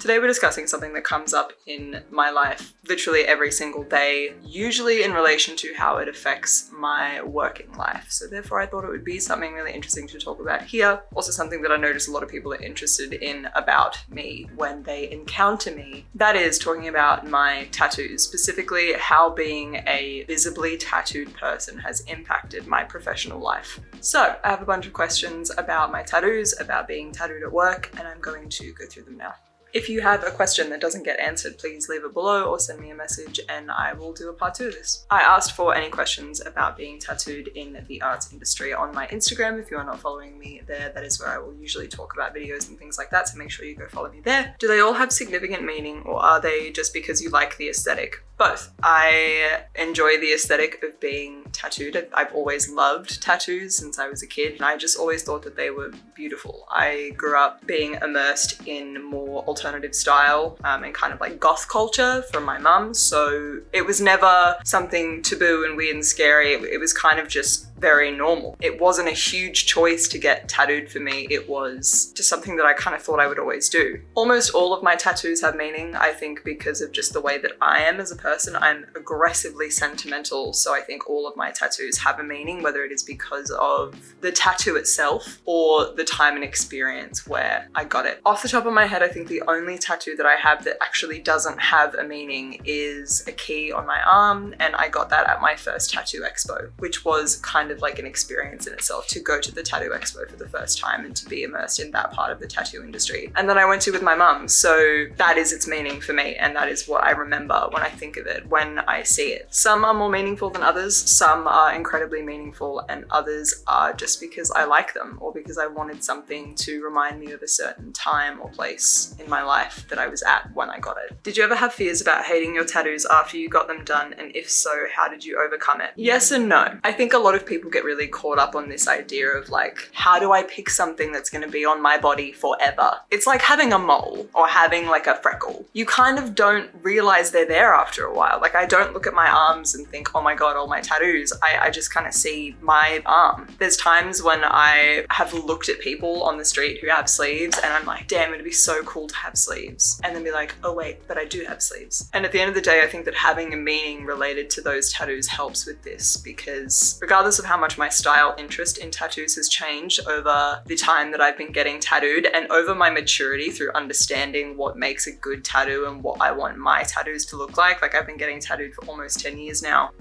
Today we're discussing something that comes up in my life literally every single day, usually in relation to how it affects my working life. So therefore I thought it would be something really interesting to talk about here. Also something that I notice a lot of people are interested in about me when they encounter me. That is talking about my tattoos, specifically how being a visibly tattooed person has impacted my professional life. So I have a bunch of questions about my tattoos, about being tattooed at work, and I'm going to go through them now. If you have a question that doesn't get answered, please leave it below or send me a message and I will do a part 2 of this. I asked for any questions about being tattooed in the arts industry on my Instagram. If you are not following me there, that is where I will usually talk about videos and things like that, so make sure you go follow me there. Do they all have significant meaning, or are they just because you like the aesthetic? Both. I enjoy the aesthetic of being tattooed. I've always loved tattoos since I was a kid, and I just always thought that they were beautiful. I grew up being immersed in more alternative style and kind of like goth culture from my mum, so it was never something taboo and weird and scary. It was kind of just very normal. It wasn't a huge choice to get tattooed for me. It was just something that I kind of thought I would always do. Almost all of my tattoos have meaning, I think, because of just the way that I am as a person. I'm aggressively sentimental, so I think all of my tattoos have a meaning, whether it is because of the tattoo itself or the time and experience where I got it. Off the top of my head, I think the only tattoo that I have that actually doesn't have a meaning is a key on my arm, and I got that at my first tattoo expo, which was kind of like an experience in itself to go to the tattoo expo for the first time and to be immersed in that part of the tattoo industry. And then I went to with my mum, so that is its meaning for me, and that is what I remember when I think of it, when I see it. Some are more meaningful than others, some are incredibly meaningful, and others are just because I like them or because I wanted something to remind me of a certain time or place in my life that I was at when I got it. Did you ever have fears about hating your tattoos after you got them done, and if so, how did you overcome it? Yes and no. I think a lot of people get really caught up on this idea of like, how do I pick something that's going to be on my body forever? It's like having a mole or having like a freckle. You kind of don't realize they're there after a while. Like, I don't look at my arms and think, oh my God, all my tattoos. I just kind of see my arm. There's times when I have looked at people on the street who have sleeves and I'm like, damn, it'd be so cool to have sleeves. And then be like, oh wait, but I do have sleeves. And at the end of the day, I think that having a meaning related to those tattoos helps with this, because regardless of how much my style interest in tattoos has changed over the time that I've been getting tattooed and over my maturity through understanding what makes a good tattoo and what I want my tattoos to look like. Like, I've been getting tattooed for almost 10 years now.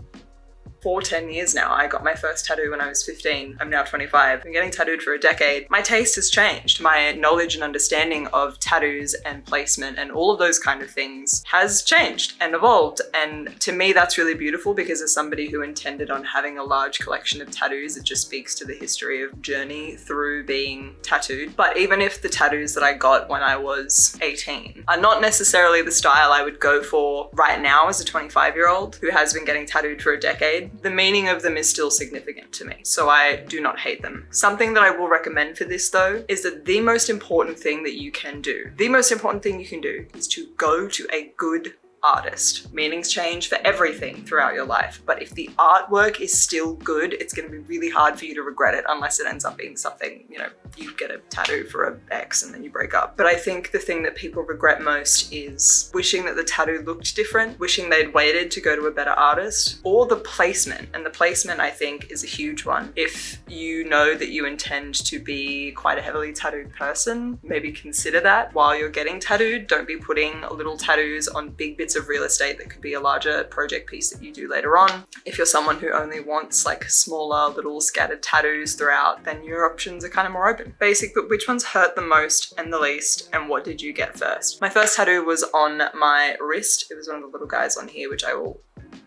For 10 years now. I got my first tattoo when I was 15. I'm now 25. I've been getting tattooed for a decade. My taste has changed. My knowledge and understanding of tattoos and placement and all of those kind of things has changed and evolved. And to me, that's really beautiful, because as somebody who intended on having a large collection of tattoos, it just speaks to the history of journey through being tattooed. But even if the tattoos that I got when I was 18 are not necessarily the style I would go for right now as a 25-year-old who has been getting tattooed for a decade, the meaning of them is still significant to me, so I do not hate them. Something that I will recommend for this though is that the most important thing that you can do, is to go to a good artist. Meanings change for everything throughout your life, but if the artwork is still good, it's going to be really hard for you to regret it, unless it ends up being something, you know, you get a tattoo for an ex and then you break up. But I think the thing that people regret most is wishing that the tattoo looked different, wishing they'd waited to go to a better artist, or the placement. And the placement, I think, is a huge one. If you know that you intend to be quite a heavily tattooed person, maybe consider that while you're getting tattooed. Don't be putting little tattoos on big bits of real estate that could be a larger project piece that you do later on. If you're someone who only wants like smaller little scattered tattoos throughout, then your options are kind of more open. Basic, but which ones hurt the most and the least, and what did you get first? My first tattoo was on my wrist. It was one of the little guys on here, which I will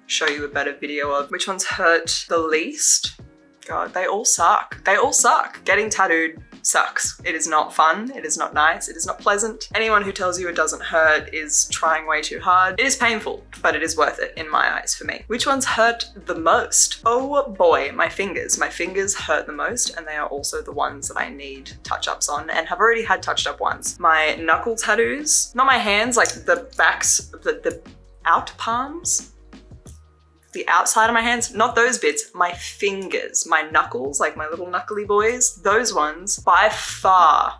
show you a better video of. Which ones hurt the least? God, they all suck. They all suck. Getting tattooed sucks. It is not fun. It is not nice. It is not pleasant. Anyone who tells you it doesn't hurt is trying way too hard. It is painful, but it is worth it in my eyes for me. Which ones hurt the most? Oh boy, my fingers. My fingers hurt the most, and they are also the ones that I need touch-ups on and have already had touched up ones. My knuckle tattoos, not my hands, like the backs, the out palms. the outside of my hands, not those bits, my fingers, my knuckles, like my little knuckly boys, those ones, by far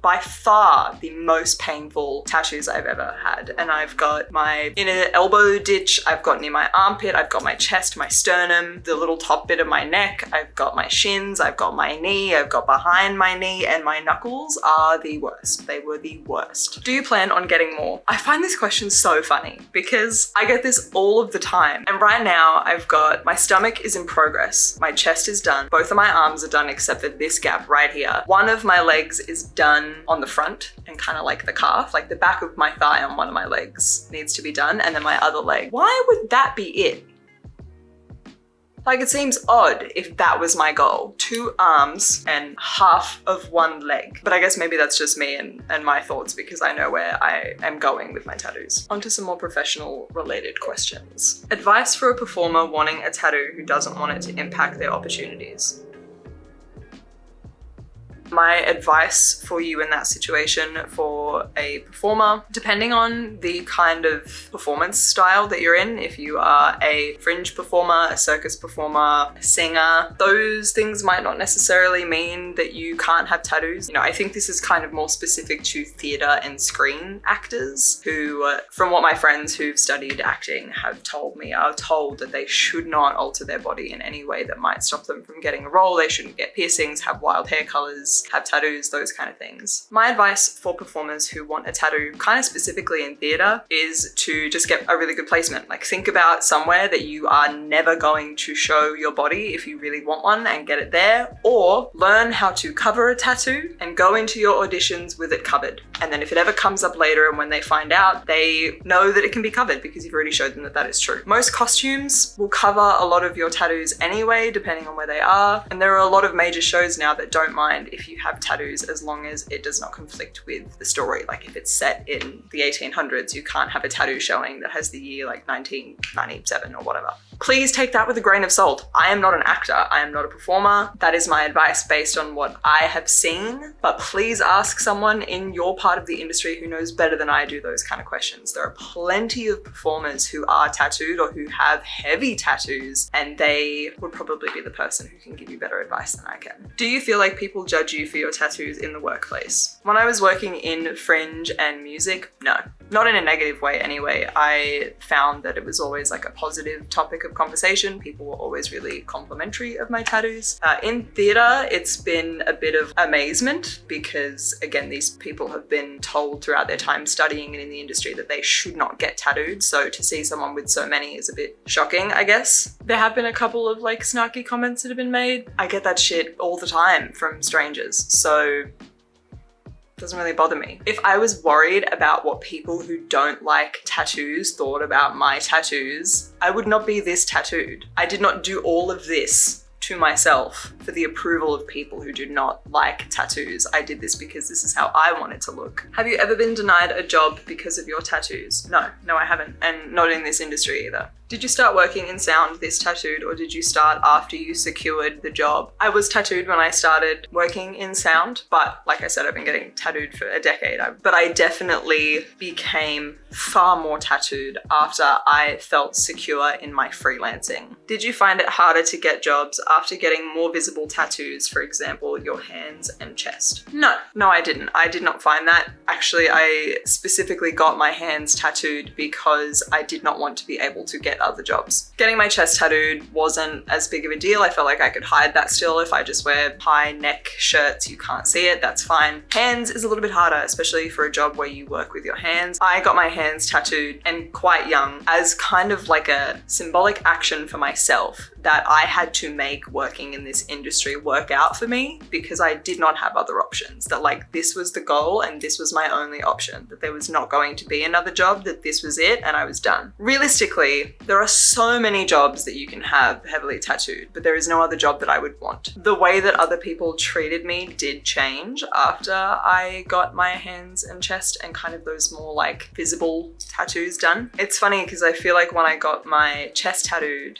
the most painful tattoos I've ever had. And I've got my inner elbow ditch, I've got near my armpit, I've got my chest, my sternum, the little top bit of my neck, I've got my shins, I've got my knee, I've got behind my knee, and my knuckles are the worst. They were the worst. Do you plan on getting more? I find this question so funny because I get this all of the time. And right now I've got, my stomach is in progress, my chest is done, both of my arms are done except for this gap right here. One of my legs is done on the front and kind of like the calf, like the back of my thigh on one of my legs needs to be done, and then my other leg. Why would that be it? Like, it seems odd if that was my goal. 2 arms and half of 1 leg. But I guess maybe that's just me and my thoughts because I know where I am going with my tattoos. On to some more professional related questions. Advice for a performer wanting a tattoo who doesn't want it to impact their opportunities. My advice for you in that situation for a performer, depending on the kind of performance style that you're in, if you are a fringe performer, a circus performer, a singer, those things might not necessarily mean that you can't have tattoos. You know, I think this is kind of more specific to theatre and screen actors who, from what my friends who've studied acting have told me, are told that they should not alter their body in any way that might stop them from getting a role. They shouldn't get piercings, have wild hair colors, have tattoos, those kind of things. My advice for performers who want a tattoo, kind of specifically in theatre, is to just get a really good placement. Like, think about somewhere that you are never going to show your body if you really want one and get it there, or learn how to cover a tattoo and go into your auditions with it covered. And then if it ever comes up later and when they find out, they know that it can be covered because you've already showed them that that is true. Most costumes will cover a lot of your tattoos anyway, depending on where they are. And there are a lot of major shows now that don't mind if you have tattoos as long as it does not conflict with the story. Like, if it's set in the 1800s, you can't have a tattoo showing that has the year like 1997 or whatever. Please take that with a grain of salt. I am not an actor, I am not a performer. That is my advice based on what I have seen, but please ask someone in your part of the industry who knows better than I do those kind of questions. There are plenty of performers who are tattooed or who have heavy tattoos, and they would probably be the person who can give you better advice than I can. Do you feel like people judge you for your tattoos in the workplace? When I was working in fringe and music, no. Not in a negative way anyway. I found that it was always like a positive topic of conversation. People were always really complimentary of my tattoos. In theatre, it's been a bit of amazement because, again, these people have been told throughout their time studying and in the industry that they should not get tattooed. So to see someone with so many is a bit shocking, I guess. There have been a couple of like snarky comments that have been made. I get that shit all the time from strangers. So doesn't really bother me. If I was worried about what people who don't like tattoos thought about my tattoos, I would not be this tattooed. I did not do all of this to myself for the approval of people who do not like tattoos. I did this because this is how I want it to look. Have you ever been denied a job because of your tattoos? No, I haven't, and not in this industry either. Did you start working in sound this tattooed, or did you start after you secured the job? I was tattooed when I started working in sound, but like I said, I've been getting tattooed for a decade. But I definitely became far more tattooed after I felt secure in my freelancing. Did you find it harder to get jobs after getting more visible tattoos, for example, your hands and chest? No, I didn't. I did not find that. Actually, I specifically got my hands tattooed because I did not want to be able to get other jobs. Getting my chest tattooed wasn't as big of a deal. I felt like I could hide that still. If I just wear high neck shirts, you can't see it, that's fine. Hands is a little bit harder, especially for a job where you work with your hands. I got my hands tattooed and quite young as kind of like a symbolic action for myself that I had to make working in this industry work out for me because I did not have other options. That like this was the goal and this was my only option, that there was not going to be another job, that this was it and I was done. Realistically, there are so many jobs that you can have heavily tattooed, but there is no other job that I would want. The way that other people treated me did change after I got my hands and chest and kind of those more like visible tattoos done. It's funny because I feel like when I got my chest tattooed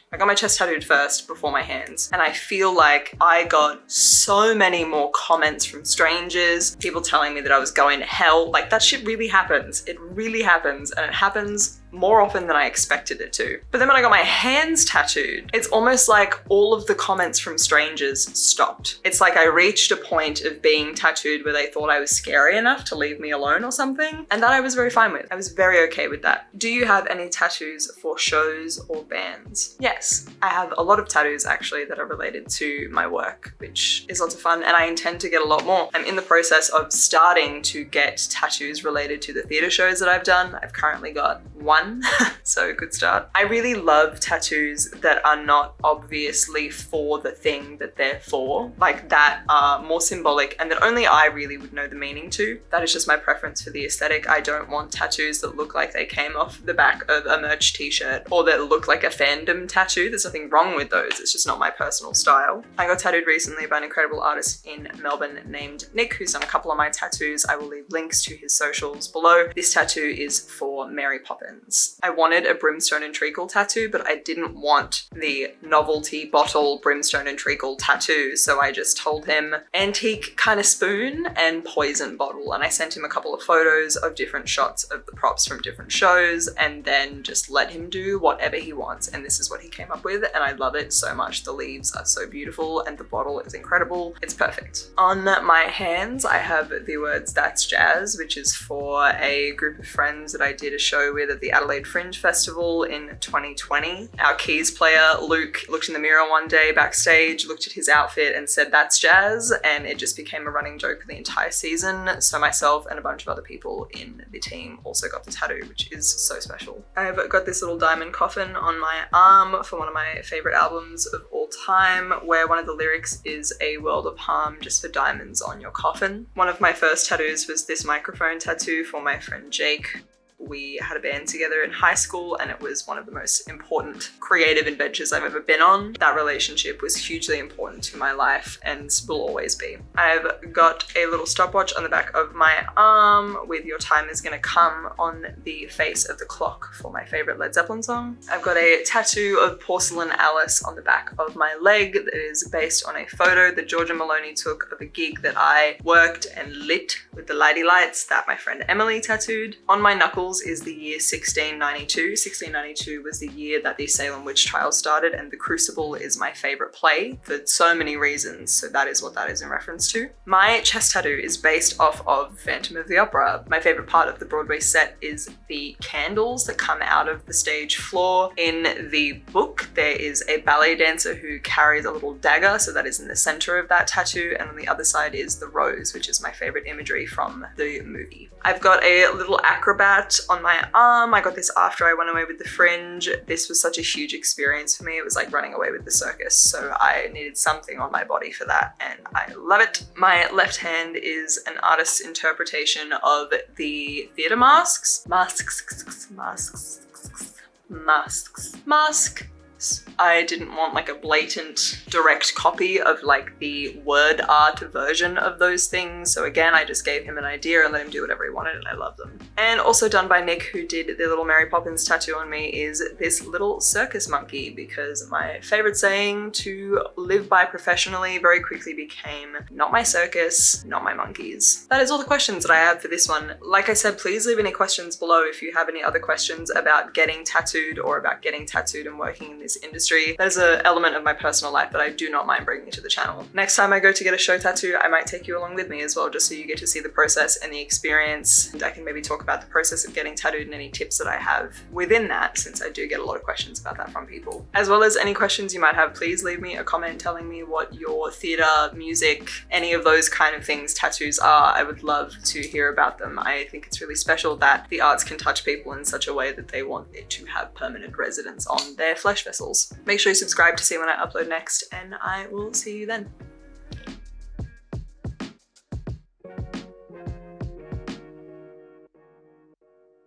first before my hands, and I feel like I got so many more comments from strangers, people telling me that I was going to hell. Like that shit really happens. It really happens, and it happens more often than I expected it to. But then when I got my hands tattooed, it's almost like all of the comments from strangers stopped. It's like I reached a point of being tattooed where they thought I was scary enough to leave me alone or something, and that I was very fine with. I was very okay with that. Do you have any tattoos for shows or bands? Yes, I have a lot of tattoos actually that are related to my work, which is lots of fun, and I intend to get a lot more. I'm in the process of starting to get tattoos related to the theatre shows that I've done. I've currently got one, so good start. I really love tattoos that are not obviously for the thing that they're for, like that are more symbolic and that only I really would know the meaning to. That is just my preference for the aesthetic. I don't want tattoos that look like they came off the back of a merch t-shirt or that look like a fandom tattoo. There's nothing wrong with those. It's just not my personal style. I got tattooed recently by an incredible artist in Melbourne named Nick, who's done a couple of my tattoos. I will leave links to his socials below. This tattoo is for Mary Poppins. I wanted a brimstone and treacle tattoo, but I didn't want the novelty bottle brimstone and treacle tattoo, so I just told him antique kind of spoon and poison bottle, and I sent him a couple of photos of different shots of the props from different shows and then just let him do whatever he wants, and this is what he came up with, and I love it so much. The leaves are so beautiful and the bottle is incredible. It's perfect. On my hands I have the words "That's Jazz," which is for a group of friends that I did a show with at the Adelaide Fringe Festival in 2020. Our keys player Luke looked in the mirror one day backstage, looked at his outfit and said "That's jazz," and it just became a running joke for the entire season. So myself and a bunch of other people in the team also got the tattoo, which is so special. I've got this little diamond coffin on my arm for one of my favorite albums of all time, where one of the lyrics is "A world of harm just for diamonds on your coffin." One of my first tattoos was this microphone tattoo for my friend Jake. We had a band together in high school and it was one of the most important creative adventures I've ever been on. That relationship was hugely important to my life and will always be. I've got a little stopwatch on the back of my arm with "Your time is gonna come" on the face of the clock for my favorite Led Zeppelin song. I've got a tattoo of Porcelain Alice on the back of my leg that is based on a photo that Georgia Maloney took of a gig that I worked and lit with the lighty lights that my friend Emily tattooed. On my knuckles is the year 1692. 1692 was the year that the Salem witch trials started, and The Crucible is my favorite play for so many reasons, so that is what that is in reference to. My chest tattoo is based off of Phantom of the Opera. My favorite part of the Broadway set is the candles that come out of the stage floor. In the book, there is a ballet dancer who carries a little dagger, so that is in the center of that tattoo, and on the other side is the rose, which is my favorite imagery from the movie. I've got a little acrobat on my arm. I got this after I went away with the Fringe. This was such a huge experience for me. It was like running away with the circus, so I needed something on my body for that, and I love it. My left hand is an artist's interpretation of the theatre masks. Mask. I didn't want like a blatant direct copy of like the word art version of those things. So again, I just gave him an idea and let him do whatever he wanted, and I love them. And also done by Nick, who did the little Mary Poppins tattoo on me, is this little circus monkey, because my favorite saying to live by professionally very quickly became "not my circus, not my monkeys." That is all the questions that I have for this one. Like I said, please leave any questions below if you have any other questions about getting tattooed or about getting tattooed and working in this industry. That is an element of my personal life that I do not mind bringing to the channel. Next time I go to get a show tattoo, I might take you along with me as well, just so you get to see the process and the experience, and I can maybe talk about the process of getting tattooed and any tips that I have within that, since I do get a lot of questions about that from people. As well as any questions you might have, please leave me a comment telling me what your theatre, music, any of those kind of things tattoos are. I would love to hear about them. I think it's really special that the arts can touch people in such a way that they want it to have permanent residence on their flesh vessels. Make sure you subscribe to see when I upload next, and I will see you then.